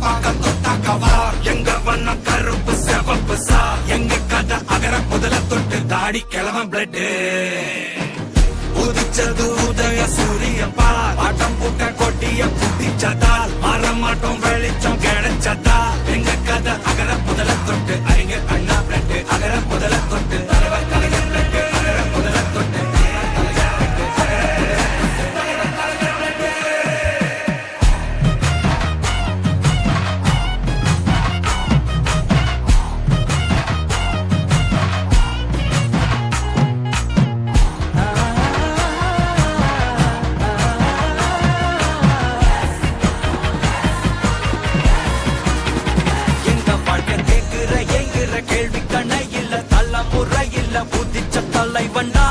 பார்க்க தொட்டாக்கவா எங்க வண்ணம் கருப்பு செவப்பு சா எங்க கதை அகர முதல தொட்டு தாடி கிளவன் பிளட் உதிச்சது உதய சூரியன் பால் ஆட்டம் பூட்ட கொட்டிய புத்திச்சதால் மாறமாட்டோம் வெளிச்சம் கிடைச்சதா எங்க கதை அகர முதல தொட்டு அறிஞர் அண்ணா பிளட் அகர முதல தொட்டு தலைவர் கலைஞர் பிளட் அகர முதல தொட்டு கேள்வி கண்ணை இல்ல தள்ள முறை இல்ல புதிச்ச தலை வண்டா